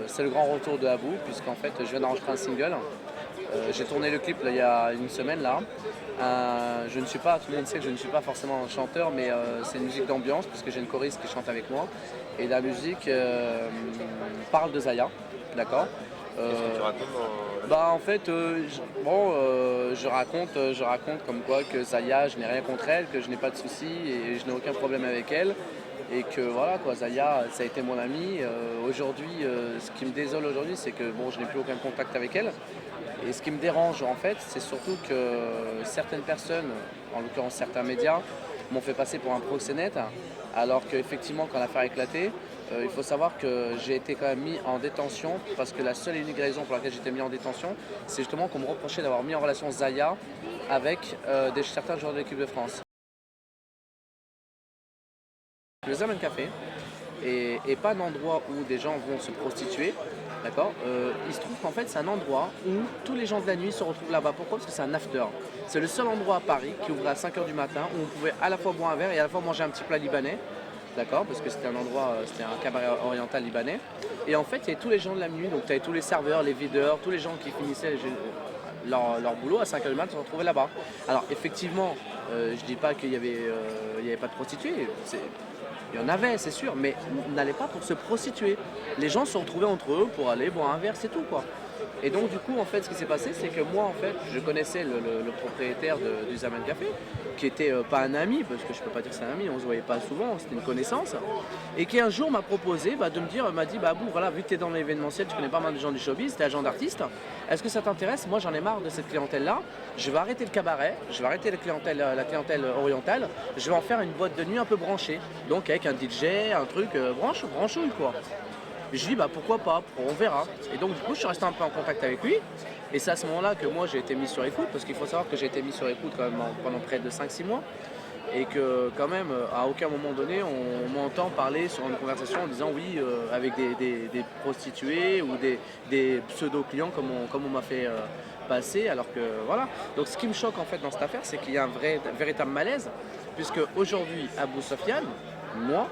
C'est le grand retour de Abou, puisqu'en fait je viens d'enregistrer un single. J'ai tourné le clip là, il y a une semaine là. Je ne suis pas, tout le monde sait que je ne suis pas forcément un chanteur, mais c'est une musique d'ambiance, puisque j'ai une choriste qui chante avec moi. Et la musique parle de Zaya, d'accord. Qu'est-ce que tu racontes dans... Bah en fait, je raconte comme quoi que Zaya, je n'ai rien contre elle, que je n'ai pas de soucis et je n'ai aucun problème avec elle. Et que voilà quoi, Zaya, ça a été mon amie. Aujourd'hui, ce qui me désole aujourd'hui, c'est que bon, je n'ai plus aucun contact avec elle. Et ce qui me dérange en fait, c'est surtout que certaines personnes, en l'occurrence certains médias, m'ont fait passer pour un proxénète, alors qu'effectivement quand l'affaire a éclaté, il faut savoir que j'ai été quand même mis en détention parce que la seule et unique raison pour laquelle j'étais mis en détention, c'est justement qu'on me reprochait d'avoir mis en relation Zaya avec certains joueurs de l'équipe de France. Le Zaman Café est pas un endroit où des gens vont se prostituer, d'accord. Il se trouve qu'en fait c'est un endroit où tous les gens de la nuit se retrouvent là-bas. Pourquoi? Parce que c'est un after. C'est le seul endroit à Paris qui ouvrait à 5 h du matin où on pouvait à la fois boire un verre et à la fois manger un petit plat libanais, d'accord, parce que c'était un endroit, c'était un cabaret oriental libanais. Et en fait il y avait tous les gens de la nuit, donc tu avais tous les serveurs, les videurs, tous les gens qui finissaient leur boulot à 5 h du matin se retrouvaient là-bas. Alors effectivement, je dis pas qu'il y avait pas de prostituées. Il y en avait, c'est sûr, mais on n'allait pas pour se prostituer. Les gens se retrouvaient entre eux pour aller boire un verre, c'est tout quoi. Et donc du coup, en fait, ce qui s'est passé, c'est que moi, en fait, je connaissais le propriétaire du Zaman Café, qui était pas un ami, parce que je peux pas dire que c'est un ami, on se voyait pas souvent, c'était une connaissance, et qui un jour m'a proposé de me dire, m'a dit, bah Abou, voilà, vu que tu es dans l'événementiel, tu connais pas mal de gens du showbiz, tu es agent d'artiste, est-ce que ça t'intéresse? Moi, j'en ai marre de cette clientèle-là, je vais arrêter le cabaret, je vais arrêter la clientèle orientale, je vais en faire une boîte de nuit un peu branchée, donc avec un DJ, un truc branchouille quoi. Je lui dis bah pourquoi pas, on verra. Et donc du coup je suis resté un peu en contact avec lui. Et c'est à ce moment-là que moi j'ai été mis sur écoute, parce qu'il faut savoir que j'ai été mis sur écoute quand même pendant près de 5-6 mois. Et que quand même à aucun moment donné on m'entend parler sur une conversation en disant oui avec des prostituées ou des pseudo-clients comme on m'a fait passer, alors que voilà. Donc ce qui me choque en fait dans cette affaire, c'est qu'il y a un véritable malaise, puisque aujourd'hui Abou Sofiane, moi,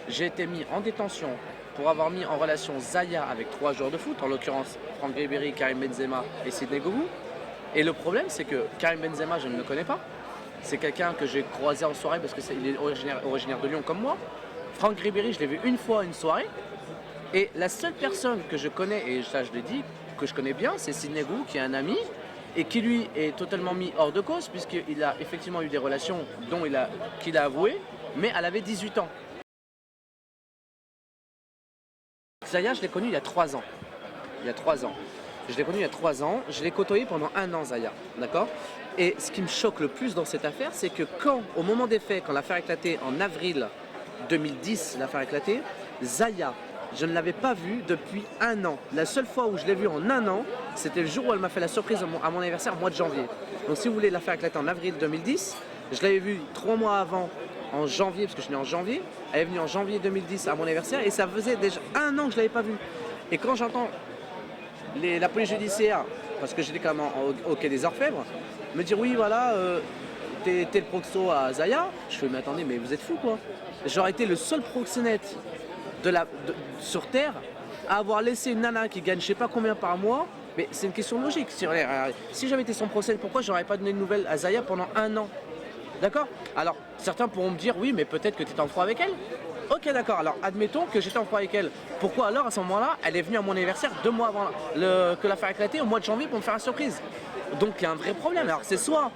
j'ai été mis en détention pour avoir mis en relation Zaya avec 3 joueurs de foot, en l'occurrence Franck Ribéry, Karim Benzema et Sidney Govou. Et le problème, c'est que Karim Benzema, je ne le connais pas. C'est quelqu'un que j'ai croisé en soirée parce qu'il est originaire de Lyon comme moi. Franck Ribéry, je l'ai vu une fois à une soirée. Et la seule personne que je connais, et ça je l'ai dit, que je connais bien, c'est Sidney Govou, qui est un ami, et qui lui est totalement mis hors de cause, puisqu'il a effectivement eu des relations qu'il a avouées, mais elle avait 18 ans. Zaya, je l'ai connu il y a 3 ans. Il y a 3 ans. Je l'ai connu il y a 3 ans. Je l'ai côtoyé pendant 1 an, Zaya. D'accord? Et ce qui me choque le plus dans cette affaire, c'est que au moment des faits, quand l'affaire a éclaté en avril 2010, l'affaire a éclaté, Zaya, je ne l'avais pas vue depuis 1 an. La seule fois où je l'ai vue en 1 an, c'était le jour où elle m'a fait la surprise à mon anniversaire, au mois de janvier. Donc si vous voulez, l'affaire a éclaté en avril 2010. Je l'avais vue 3 mois avant, en janvier, parce que je suis né en janvier. Elle est venue en janvier 2010 à mon anniversaire et ça faisait déjà 1 an que je ne l'avais pas vue. Et quand j'entends la police judiciaire, parce que j'étais quand même au quai des Orfèvres, me dire oui voilà, t'es le proxo à Zaya, je fais mais attendez, mais vous êtes fou quoi. J'aurais été le seul proxénète sur Terre à avoir laissé une nana qui gagne je sais pas combien par mois, mais c'est une question logique. Si j'avais été son proxénète, pourquoi j'aurais pas donné de nouvelles à Zaya pendant 1 an? D'accord? Alors, certains pourront me dire, oui, mais peut-être que tu étais en froid avec elle. Ok, d'accord. Alors, admettons que j'étais en froid avec elle. Pourquoi alors, à ce moment-là, elle est venue à mon anniversaire 2 mois avant que l'affaire éclaté, au mois de janvier, pour me faire une surprise? Donc, il y a un vrai problème. Alors, c'est soit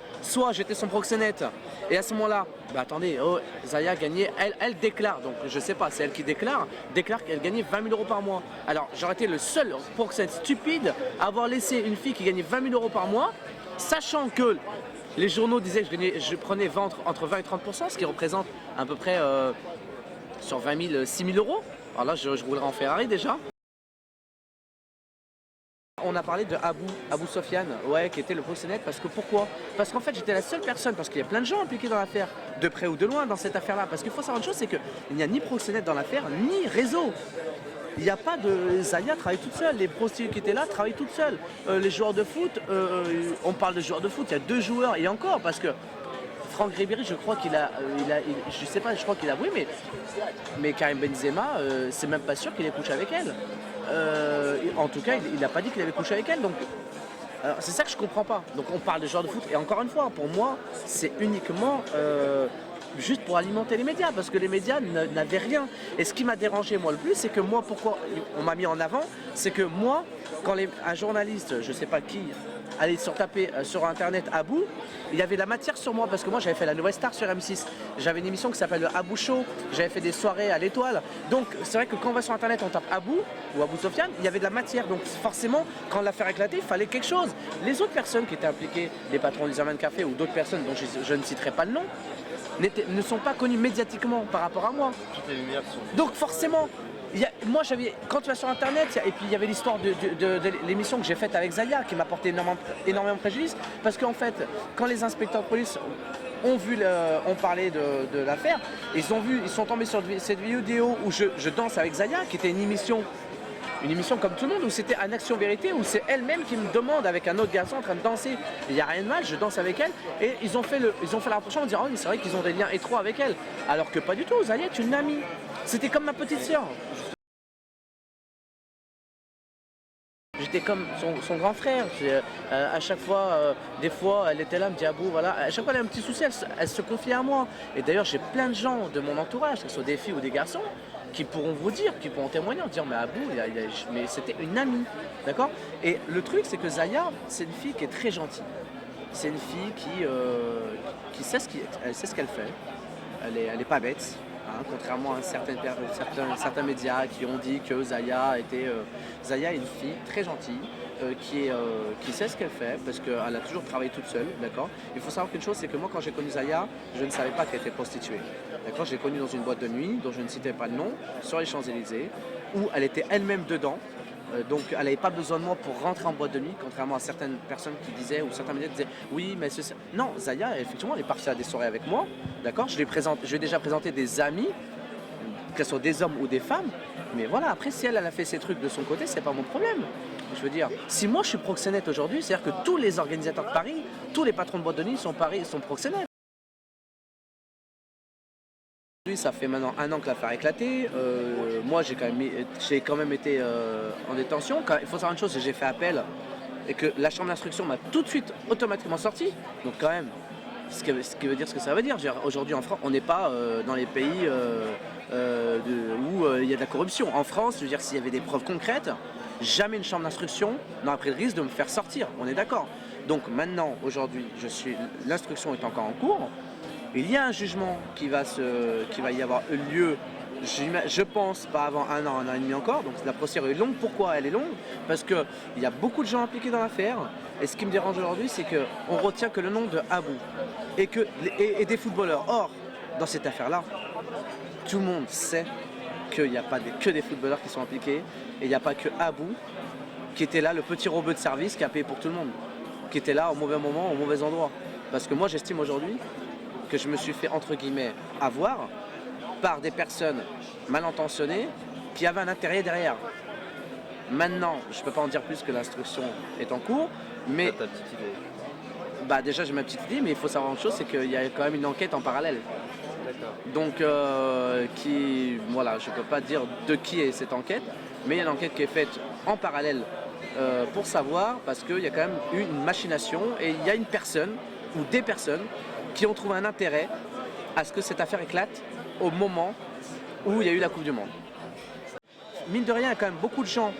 j'étais son proxénète, et à ce moment-là, bah attendez, Zaya gagnait, elle déclare, donc je sais pas, c'est elle qui déclare qu'elle gagnait 20 000 euros par mois. Alors, j'aurais été le seul proxénète stupide à avoir laissé une fille qui gagnait 20 000 euros par mois, sachant que les journaux disaient que je prenais entre 20 et 30%, ce qui représente à peu près sur 20 000, 6 000 euros. Alors là, je roulerais en Ferrari déjà. On a parlé de Abou Sofiane, ouais, qui était le proxénète, parce que pourquoi? Parce qu'en fait, j'étais la seule personne, parce qu'il y a plein de gens impliqués dans l'affaire, de près ou de loin dans cette affaire-là. Parce qu'il faut savoir une chose, c'est qu'il n'y a ni proxénète dans l'affaire, ni réseau. Il n'y a pas de... Zaya travaille toute seule, les prostituées qui étaient là travaillent toutes seules. Les joueurs de foot, on parle de joueurs de foot, il y a 2 joueurs, et encore, parce que Franck Ribéry, je crois je sais pas, je crois qu'il a avoué, mais Karim Benzema, c'est même pas sûr qu'il ait couché avec elle. En tout cas, il n'a pas dit qu'il avait couché avec elle. Donc, c'est ça que je comprends pas. Donc, on parle de joueurs de foot. Et encore une fois, pour moi, c'est uniquement juste pour alimenter les médias, parce que les médias n'avaient rien. Et ce qui m'a dérangé, moi, le plus, c'est que moi, pourquoi on m'a mis en avant, c'est que moi, quand un journaliste, je sais pas qui, allait taper sur internet Abou, il y avait de la matière sur moi, parce que moi j'avais fait la Nouvelle Star sur M6, j'avais une émission qui s'appelle le Abou Show, j'avais fait des soirées à l'Étoile, donc c'est vrai que quand on va sur internet on tape Abou ou Abou Sofiane, il y avait de la matière, donc forcément quand l'affaire éclatait il fallait quelque chose. Les autres personnes qui étaient impliquées, les patrons du Zaman Café ou d'autres personnes dont je ne citerai pas le nom, ne sont pas connues médiatiquement par rapport à moi. Toutes les lumières sont... Donc forcément, moi quand tu vas sur internet, et puis il y avait l'histoire de l'émission que j'ai faite avec Zaya qui m'a porté énormément de préjudice, parce qu'en fait, quand les inspecteurs de police ont parlé de l'affaire, ils sont tombés sur cette vidéo où je danse avec Zaya, qui était une émission comme tout le monde, où c'était un action vérité, où c'est elle-même qui me demande avec un autre garçon en train de danser. Il n'y a rien de mal, je danse avec elle, et ils ont fait la rapprochement en disant oh, c'est vrai qu'ils ont des liens étroits avec elle, alors que pas du tout. Zaya est une amie, c'était comme ma petite sœur. J'étais comme son grand frère. À chaque fois, des fois, elle était là, elle me dit Abou, voilà. À chaque fois, elle a un petit souci, elle se confiait à moi. Et d'ailleurs, j'ai plein de gens de mon entourage, que ce soit des filles ou des garçons, qui pourront vous dire, qui pourront témoigner en disant mais Abou, mais c'était une amie, d'accord. Et le truc, c'est que Zaya, c'est une fille qui est très gentille. C'est une fille qui sait ce qu'elle fait. Elle est pas bête. Hein, contrairement à certains médias qui ont dit que Zaya est une fille très gentille, qui sait ce qu'elle fait, parce qu'elle a toujours travaillé toute seule, d'accord. Il faut savoir qu'une chose, c'est que moi quand j'ai connu Zaya, je ne savais pas qu'elle était prostituée, d'accord. J'ai connu dans une boîte de nuit, dont je ne citais pas le nom, sur les Champs-Élysées, où elle était elle-même dedans. Donc elle n'avait pas besoin de moi pour rentrer en boîte de nuit, contrairement à certaines personnes qui disaient, ou certains médias disaient oui mais non, Zaya effectivement elle est partie à des soirées avec moi, d'accord, je lui ai déjà présenté des amis, que ce soit des hommes ou des femmes, mais voilà, après si elle a fait ses trucs de son côté, c'est pas mon problème. Je veux dire, si moi je suis proxénète aujourd'hui, c'est-à-dire que tous les organisateurs de Paris, tous les patrons de boîte de nuit sont proxénètes. Ça fait maintenant 1 an que l'affaire a éclaté. Moi, j'ai quand même été en détention. Il faut savoir une chose, c'est que j'ai fait appel et que la chambre d'instruction m'a tout de suite automatiquement sorti. Donc quand même, ce qui veut dire ce que ça veut dire. Aujourd'hui en France, on n'est pas dans les pays où il y a de la corruption. En France, je veux dire, s'il y avait des preuves concrètes, jamais une chambre d'instruction n'aurait pris le risque de me faire sortir. On est d'accord. Donc maintenant, aujourd'hui, l'instruction est encore en cours. Il y a un jugement qui va y avoir lieu, je pense, pas avant 1 an, 1 an et demi encore. Donc la procédure est longue. Pourquoi elle est longue? Parce qu'il y a beaucoup de gens impliqués dans l'affaire. Et ce qui me dérange aujourd'hui, c'est qu'on retient que le nom de Abou et des footballeurs. Or, dans cette affaire-là, tout le monde sait qu'il n'y a pas que des footballeurs qui sont impliqués. Et il n'y a pas que Abou qui était là, le petit robot de service qui a payé pour tout le monde. Qui était là au mauvais moment, au mauvais endroit. Parce que moi, j'estime aujourd'hui que je me suis fait, entre guillemets, avoir par des personnes mal intentionnées qui avaient un intérêt derrière. Maintenant, je ne peux pas en dire plus que l'instruction est en cours, mais... T'as ta petite idée. Bah déjà j'ai ma petite idée, mais il faut savoir une chose, c'est qu'il y a quand même une enquête en parallèle. D'accord. Donc, voilà, je ne peux pas dire de qui est cette enquête, mais il y a une enquête qui est faite en parallèle pour savoir, parce qu'il y a quand même eu une machination et il y a une personne ou des personnes qui ont trouvé un intérêt à ce que cette affaire éclate au moment où il y a eu la Coupe du Monde. Mine de rien, il y a quand même beaucoup de gens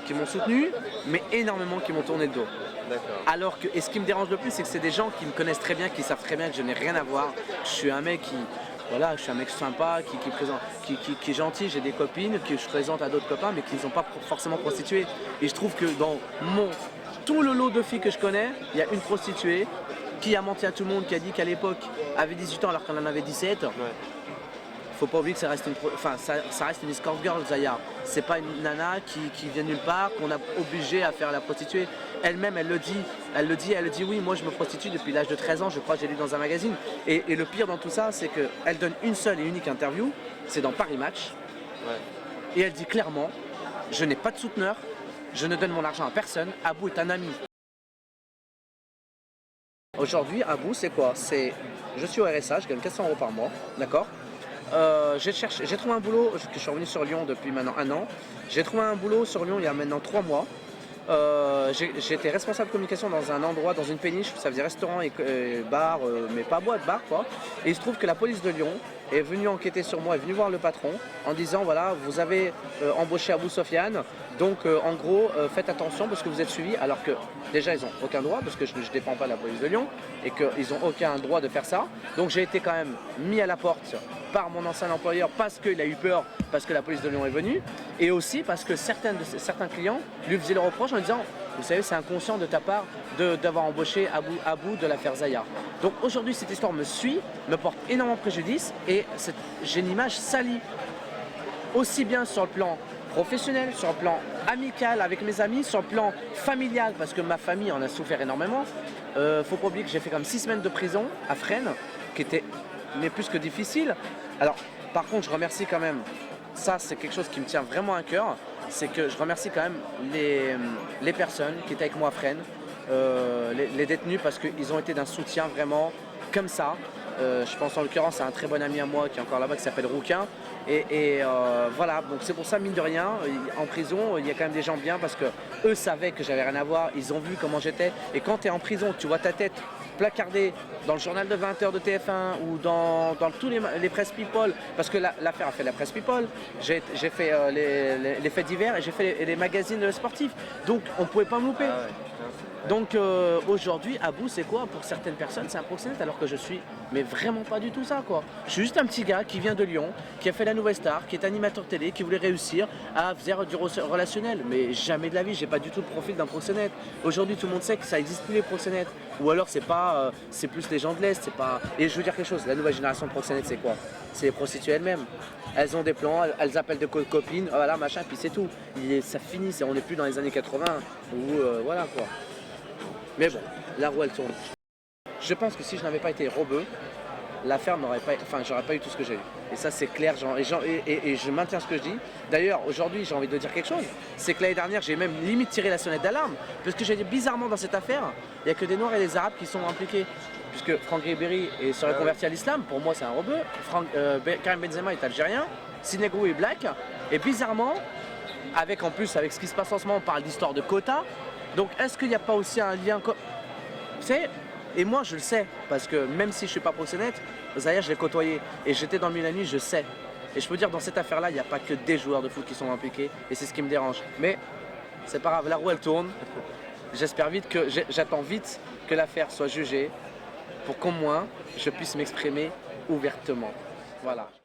qui m'ont soutenu, mais énormément qui m'ont tourné le dos. Alors que, et ce qui me dérange le plus, c'est que c'est des gens qui me connaissent très bien, qui savent très bien que je n'ai rien à voir. Je suis un mec je suis un mec sympa, qui est gentil, j'ai des copines que je présente à d'autres copains, mais qui ne sont pas forcément prostituées. Et je trouve que dans tout le lot de filles que je connais, il y a une prostituée qui a menti à tout le monde, qui a dit qu'à l'époque avait 18 ans alors qu'elle en avait 17. Ouais. Faut pas oublier que ça reste une escort girl, Zaya. C'est pas une nana qui vient nulle part, qu'on a obligé à faire la prostituée. Elle-même, elle le dit oui, moi je me prostitue depuis l'âge de 13 ans, je crois que j'ai lu dans un magazine. Et le pire dans tout ça, c'est qu'elle donne une seule et unique interview, c'est dans Paris Match. Ouais. Et elle dit clairement, je n'ai pas de souteneur, je ne donne mon argent à personne, Abou est un ami. Aujourd'hui, Abou, c'est quoi? Je suis au RSA, je gagne 400 € par mois, d'accord? J'ai trouvé un boulot, je suis revenu sur Lyon depuis maintenant 1 an. J'ai trouvé un boulot sur Lyon il y a maintenant 3 mois. J'étais responsable de communication dans un endroit, dans une péniche, ça faisait restaurant et bar, mais pas boîte, bar quoi. Et il se trouve que la police de Lyon est venue enquêter sur moi, est venue voir le patron en disant voilà, vous avez embauché Abou Sofiane, donc en gros faites attention parce que vous êtes suivi, alors que déjà ils n'ont aucun droit parce que je ne dépends pas de la police de Lyon et qu'ils n'ont aucun droit de faire ça. Donc j'ai été quand même mis à la porte par mon ancien employeur parce qu'il a eu peur, parce que la police de Lyon est venue, et aussi parce que certains clients lui faisaient le reproche en disant vous savez, c'est inconscient de ta part d'avoir embauché Abou de l'affaire Zaya. Donc aujourd'hui, cette histoire me suit, me porte énormément de préjudice et j'ai une image salie, aussi bien sur le plan professionnel, sur le plan amical avec mes amis, sur le plan familial, parce que ma famille en a souffert énormément. Faut pas oublier que j'ai fait comme 6 semaines de prison à Fresnes, qui était mais plus que difficile. Alors, par contre, je remercie quand même, ça c'est quelque chose qui me tient vraiment à cœur, c'est que je remercie quand même les personnes qui étaient avec moi à Fresnes, les détenus, parce qu'ils ont été d'un soutien vraiment comme ça. Je pense en l'occurrence à un très bon ami à moi qui est encore là-bas qui s'appelle Rouquin. Voilà, donc c'est pour ça, mine de rien, en prison, il y a quand même des gens bien parce que eux savaient que j'avais rien à voir, ils ont vu comment j'étais. Et quand tu es en prison, tu vois ta tête placardée dans le journal de 20h de TF1 ou dans tous les presse people, parce que l'affaire a fait la presse people, j'ai fait les faits divers et j'ai fait les magazines sportifs. Donc on ne pouvait pas me louper. Ah ouais, putain, Donc aujourd'hui, Abou, c'est quoi? Pour certaines personnes, c'est un proxénète, alors que je suis, mais vraiment pas du tout ça, quoi. Je suis juste un petit gars qui vient de Lyon, qui a fait la Nouvelle Star, qui est animateur télé, qui voulait réussir à faire du relationnel. Mais jamais de la vie, j'ai pas du tout le profil d'un proxénète. Aujourd'hui, tout le monde sait que ça existe plus, les proxénètes. Ou alors c'est pas, c'est plus les gens de l'Est, c'est pas. Et je veux dire quelque chose, la nouvelle génération de proxénètes, c'est quoi? C'est les prostituées elles-mêmes. Elles ont des plans, elles appellent de copines, voilà, machin, puis c'est tout. Ça finit, on n'est plus dans les années 80, où voilà quoi. Mais bon, la roue elle tourne. Je pense que si je n'avais pas été rebeu, l'affaire n'aurait pas, enfin j'aurais pas eu tout ce que j'ai eu. Et ça c'est clair, et je maintiens ce que je dis. D'ailleurs aujourd'hui j'ai envie de dire quelque chose, c'est que l'année dernière j'ai même limite tiré la sonnette d'alarme, parce que j'ai dit bizarrement dans cette affaire, il n'y a que des Noirs et des Arabes qui sont impliqués. Puisque Franck Ribéry serait converti à l'islam, pour moi c'est un rebeu, Karim Benzema est algérien, Sénégal est black, et bizarrement, en plus avec ce qui se passe en ce moment, on parle d'histoire de quotas. Donc est-ce qu'il n'y a pas aussi un lien, tu sais, et moi je le sais, parce que même si je ne suis pas proxénète, Zaya je l'ai côtoyé, et j'étais dans le milieu de la nuit, je sais. Et je peux dire dans cette affaire-là, il n'y a pas que des joueurs de foot qui sont impliqués, et c'est ce qui me dérange. Mais c'est pas grave, la roue elle tourne, j'attends vite que l'affaire soit jugée, pour qu'au moins je puisse m'exprimer ouvertement. Voilà.